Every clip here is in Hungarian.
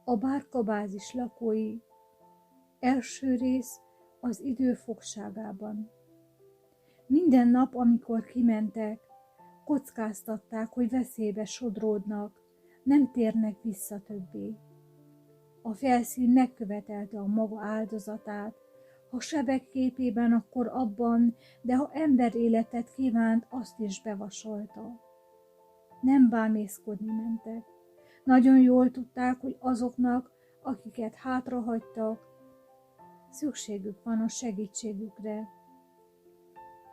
A bárkabázis lakói. Első rész az idő fogságában. Minden nap, amikor kimentek, kockáztatták, hogy veszélybe sodródnak, nem térnek vissza többé. A felszín megkövetelte a maga áldozatát, ha sebek képében, akkor abban, de ha ember életet kívánt, azt is bevasolta. Nem bámészkodni mentek. Nagyon jól tudták, hogy azoknak, akiket hátrahagytak, szükségük van a segítségükre.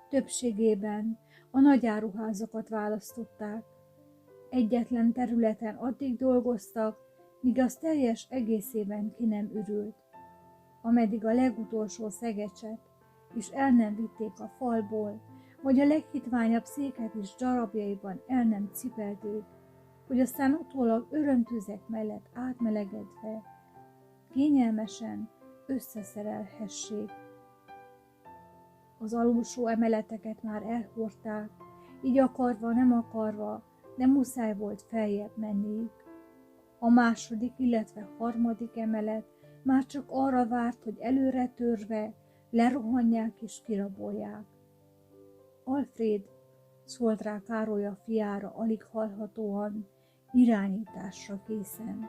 Többségében a nagyáruházakat választották. Egyetlen területen addig dolgoztak, míg az teljes egészében ki nem ürült. Ameddig a legutolsó szegecset is el nem vitték a falból, vagy a leghitványabb széket is darabjaiban el nem cipelték, hogy aztán utólag örömtüzek mellett átmelegedve kényelmesen összeszerelhessék. Az alulsó emeleteket már elhordták, így akarva, nem akarva, de muszáj volt feljebb menniük. A második, illetve harmadik emelet már csak arra várt, hogy előre törve lerohanják és kirabolják. Alfred, szólt rá Károly a fiára alig hallhatóan, irányításra készen.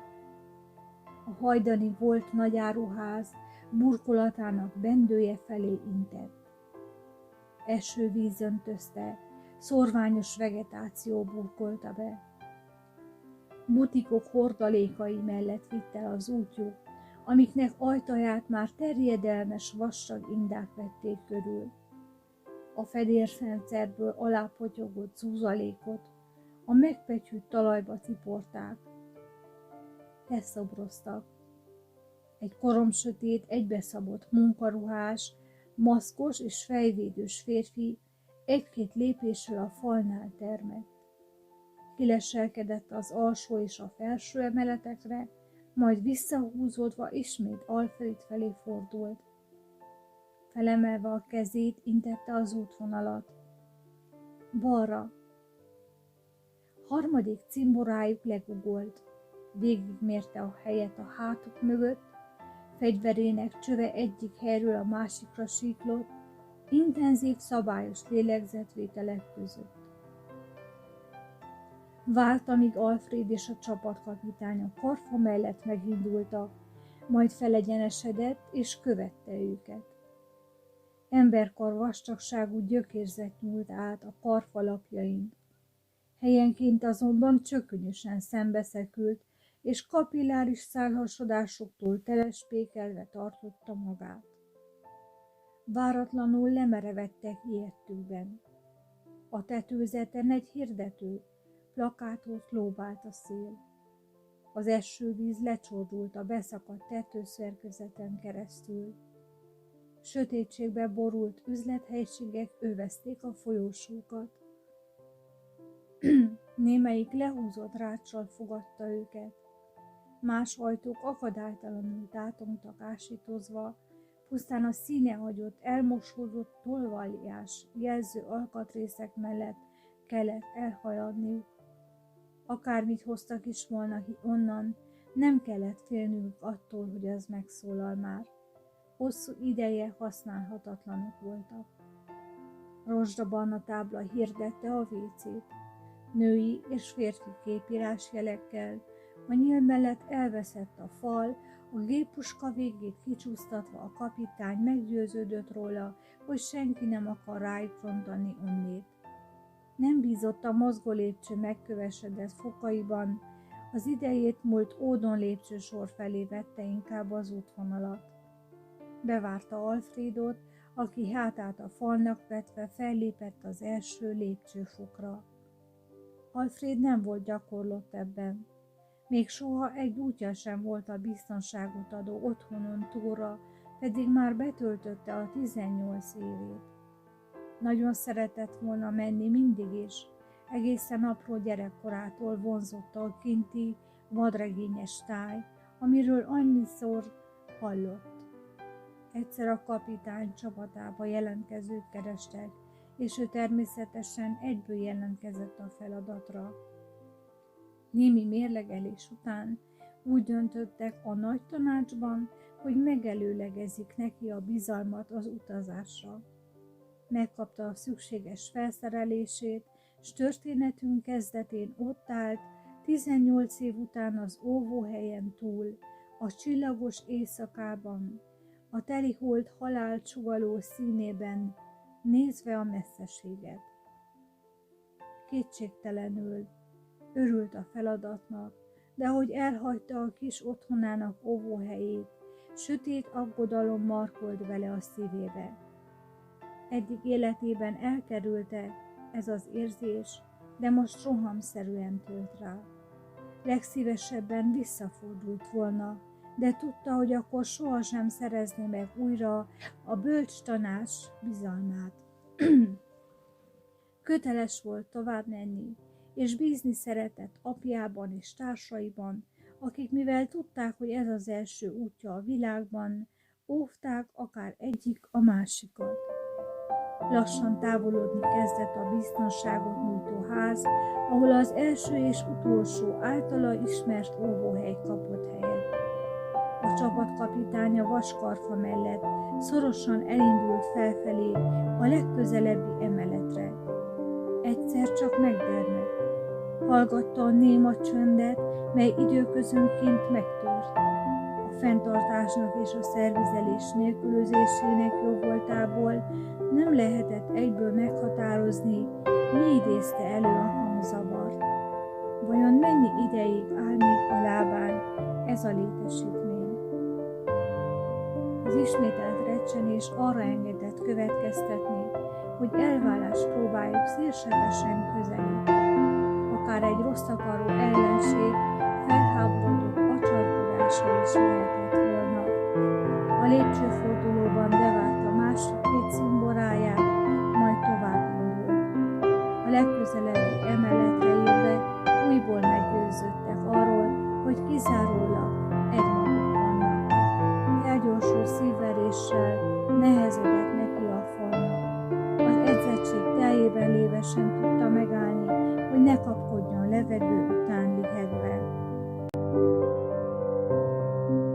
A hajdani volt nagyáruház burkolatának bendője felé intett. Esővíz öntözte, szorványos vegetáció burkolta be. Butikok hordalékai mellett vitt el az útjuk, amiknek ajtaját már terjedelmes vastag indák vették körül. A fedélrendszerből alápotyogott zúzalékot a megpetyült talajba tiporták. Leszobroztak. Egy koromsötét, egybeszabott munkaruhás, maszkos és fejvédős férfi egy-két lépéssel a falnál termett. Kileselkedett az alsó és a felső emeletekre, majd visszahúzódva ismét Alfred felé fordult. Felemelve a kezét, intette az útvonalat. Balra. Harmadik cimborájuk legugolt. Végigmérte a helyet a hátuk mögött, fegyverének csöve egyik helyről a másikra síklott, intenzív, szabályos lélegzetvételek között. Várt, amíg Alfred és a csapatkapitány a karfa mellett megindultak, majd felegyenesedett és követte őket. Emberkar vastagságú gyökérzet nyúlt át a karfalapjain. Helyenként azonban csökönyösen szembeszekült, és kapilláris szálhasadásoktól telespékelve tartotta magát. Váratlanul lemerevettek ijedtükben. A tetőzeten egy hirdető plakátot lóbált a szél. Az esővíz lecsordult a beszakadt tetőszerkezeten keresztül. Sötétségbe borult üzlethelyiségek övezték a folyósókat. Némelyik lehúzott ráccsal fogadta őket. Más ajtók akadálytalanul tátongtak ásítozva, pusztán a színe hagyott, elmosódott tolvaljás jelző alkatrészek mellett kellett elhaladniuk. Akármit hoztak is volna onnan, nem kellett félniük attól, hogy az megszólal már. Hosszú ideje használhatatlanok voltak. Rozsdabarna tábla hirdette a WC-t. Női és férfi képírás jelekkel, a nyíl mellett elveszett a fal, a géppuska végét kicsúsztatva a kapitány meggyőződött róla, hogy senki nem akar rájuk rontani onnét. Nem bízott a mozgó lépcső megkövesedett fokaiban, az idejét múlt ódon lépcsősor felé vette inkább az útvonalat. Bevárta Alfredot, aki hátát a falnak vetve fellépett az első lépcsőfokra. Alfred nem volt gyakorlott ebben. Még soha egy útja sem volt a biztonságot adó otthonon túlra, pedig már betöltötte a 18 évét. Nagyon szeretett volna menni mindig is, egészen apró gyerekkorától vonzotta a kinti vadregényes táj, amiről annyiszor hallott. Egyszer a kapitány csapatába jelentkezők kerestek, és ő természetesen egyből jelentkezett a feladatra. Némi mérlegelés után Úgy döntöttek a nagy tanácsban, hogy megelőlegezik neki a bizalmat az utazásra. Megkapta a szükséges felszerelését, s történetünk kezdetén ott állt, 18 év után az óvóhelyen túl, a csillagos éjszakában, a teli hold halált sugalló színében, nézve a messzeséget. Kétségtelenül örült a feladatnak, de ahogy elhagyta a kis otthonának óvóhelyét, sötét aggodalom markolt vele a szívébe. Eddig életében elkerülte ez az érzés, de most rohamszerűen tölt rá. Legszívesebben visszafordult volna, de tudta, hogy akkor sohasem szerezné meg újra a bölcs tanács bizalmát. Köteles volt tovább menni, és bízni szeretett apjában és társaiban, akik mivel tudták, hogy ez az első útja a világban, óvták akár egyik a másikat. Lassan távolodni kezdett a biztonságot nyújtó ház, ahol az első és utolsó általa ismert óvóhely kapott helyet. A csapatkapitánya vaskarfa mellett szorosan elindult felfelé a legközelebbi emeletre. Egyszer csak megdermedt. Hallgatta a néma csöndet, mely időközönként megtört. A fenntartásnak és a szervizelés nélkülözésének jóvoltából nem lehetett egyből meghatározni, mi idézte elő a hangzavart. Vajon mennyi ideig áll még a lábán ez a létesítmény? Az ismételt recsenés arra engedett következtetni, hogy elválás próbáljuk szélsebesen közelít. Akár egy rossz akaró ellenség felháborodott acsarkodása is lehetett volna. A lépcsőfordulóban bevált a másik két cimboráját, majd tovább indult. A legközelebbi emeletre érve újból meggyőződtek arról, hogy kizárólag egymaguk vannak. Felgyorsult szívveréssel nehezedett neki a falnak. Az edzettség teljében léve sem tudta megállni, hogy ne kapkodjon levegő után lihegve.